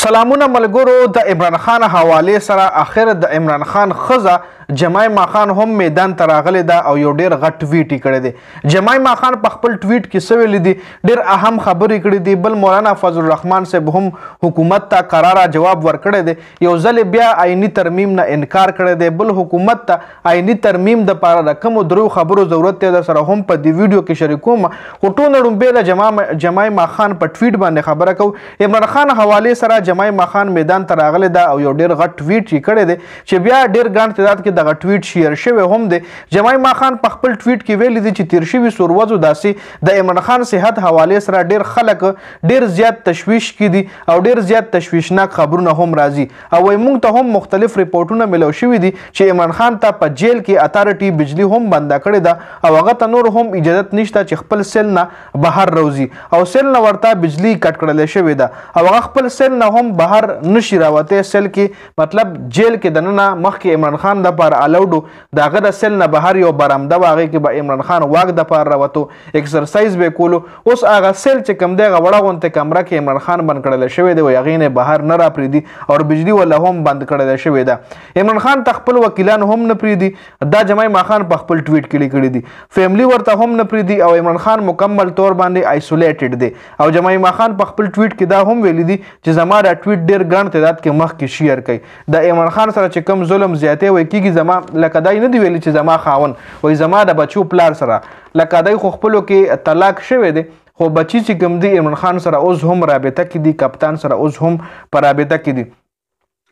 سلامونه ملګرو د عمران خان حواله سره اخر د عمران خان خزه جمایما خان هم میدان ته راغلی ده او یو ډیر غټ ټویټ کړی دی جمایما خان په خپل ټویټ کې څه ویلي دي ډیر اهم خبرې کړې دي بل مولانا فضل الرحمن صاحب هم حکومت ته قراره جواب ورکړی دی یو ځل بیا آئینی ترمیم نه انکار کړی دی بل حکومت ته آئینی ترمیم د پاره د کومو درو خبرو ضرورت دی در سره هم په دې ویډیو کې شریکوم خو ټول نړۍ د جمایما خان په ټویټ باندې خبره کو عمران خان حواله سره جمایما خان میدان ته راغلی ده او یو ډیر غټ ټویټ یې کړی دی چې بیا ډیر ګڼ تعداد کې دغه ټویټ شیر شوی هم دی جمایما خان په خپل ټویټ کې ویلي دي چې تیر شوي سوروزو داسې د عمران خان صحت حواله سره ډیر خلک ډیر زیات تشویش کې دي او ډیر زیات تشویشناک خبرونه هم راځي او وایي موږ ته هم مختلف ریپورټونه ملو شوي دي چې عمران خان ته په جیل کې اتارټي بجلی هم بنده کړې ده او هغه ته نور هم اجازت نشته چې خپل سیل نه بهر روزي او سیل نه ورته بجلی کټ کړل شوې ده او هغه خپل سیل نه هم بهر نشي راوته سیل کې مطلب جیل کې دننه مخکې عمران خان د پر الاودو داغه د سیل نه بهر یو برامده واغې کې به عمران خان واګ د پار راوتو ایکسرسایز به کولو اوس هغه سیل چې کم دی غوړه غونته کمره کې عمران خان بند کړل شوی دی هغه نه بهر نه را پریدي او بجلی ولا هم بند کړل شوی دی عمران خان خپل وکیلان هم نه پریدي دا جمایما خان په خپل ټویټ کې لیکلی دي فیملی ورته هم نه پریدي او عمران خان مکمل طور باندې آیسولیټډ دی او جمایما خان په خپل ټویټ کې دا هم ویلي دي چې زما دا ټویټ ډیر ګڼ تعداد کې مخ کې شیر کړي د عمران خان سره چې کم ظلم زیاتې وای کیږي زما لکه دای نه دی ویلي چې زما خاون وای زما د بچو پلار سره لکه دای خو خپلو کې طلاق شوی دی خو بچی چې کوم دی عمران خان سره اوس هم رابطه کې دي کپتان سره اوس هم په رابطه کې دي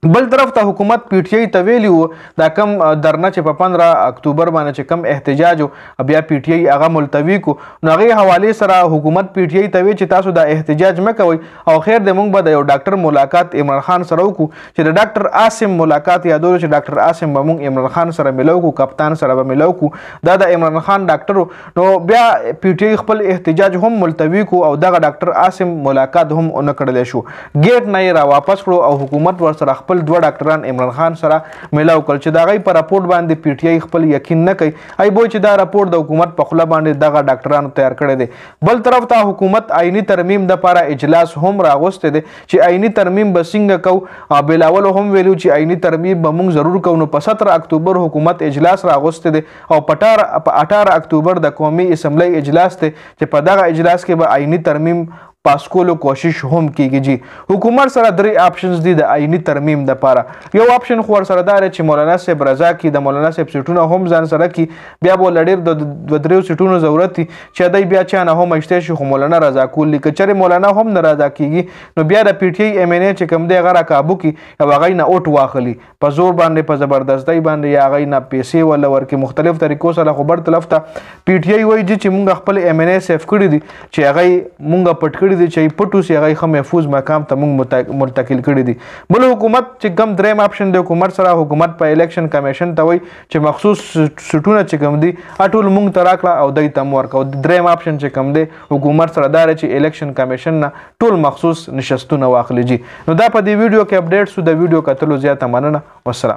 بل طرف ته حکومت پی ټی آی ته ویلی وو دا کم درنه چې په 15 اکتوبر باندې چې کم احتجاج بیا پی ټی آی هغه ملتوی کو نو هغه حواله سره حکومت پی ټی آی ته وی چې تاسو دا احتجاج مکوئ او خیر د مونږ به د یو ډاکټر ملاقات عمران خان سره وکړو چې د ډاکټر عاصم ملاقات یادول چې ډاکټر عاصم به مونږ عمران خان سره ملو کو کپتان سره به ملو کو دا د عمران خان ډاکټر نو بیا پی ټی آی خپل احتجاج هم ملتوی کو او دغه ډاکټر عاصم ملاقات هم اون کړل شو ګیټ نه را واپس کړو او حکومت ور سره خپل دوه ډاکټران عمران خان سره ملاو کړ چې دا غي پر راپورټ باندې پی ټی آی خپل یقین نه کوي ای بو چې دا راپورټ د حکومت په خله باندې دغه ډاکټرانو تیار کړی دی بل طرف ته حکومت آئینی ترمیم د لپاره اجلاس هم راغوسته دي چې آئینی ترمیم به څنګه کو بلاول هم ویلو چې آئینی ترمیم به موږ ضرور کوو نو په 17 اکتوبر حکومت اجلاس راغوسته دي او په 18 اکتوبر د قومي اسمبلی اجلاس ته چې په دغه اجلاس کې به آئینی ترمیم پاس کولو کوشش هم کیږي جی حکومت سره درې آپشنز دي د آئینی ترمیم د لپاره یو آپشن خو ور سره دار چې مولانا صاحب رضا کی د مولانا صاحب سیټونه هم ځان سره کی بیا بول لړیر د درو سیټونو ضرورت دي چې دای بیا چا نه هم اشته شي خو مولانا رضا کول لیک چره مولانا هم ناراضه کیږي نو بیا د پی ټی آی ایم ان ای چې کوم دی غره کابو کی او غي نه اوټ واخلي په زور باندې په زبردستۍ باندې یا غي نه پیسې ولا ورکه مختلف طریقو سره خبر طرف ته پی ټی آی وایي چې موږ خپل ایم ان ای سیف کړی دي چې هغه موږ پټ کړی دي چې پټو سی هغه خو محفوظ مقام ته موږ منتقل کړی دي بل حکومت چې کم دریم آپشن د حکومت سره حکومت په الیکشن کمیشن ته وایي چې مخصوص سټونه چې کم دي اټول موږ ته راکړه او دای ته ورکو دریم آپشن چې کم دی حکومت سره دار چې الیکشن کمیشن نه ټول مخصوص نشستونه واخلي جی نو دا په دې ویډیو کې اپډیټ سو د ویډیو کتلو زیاته مننه والسلام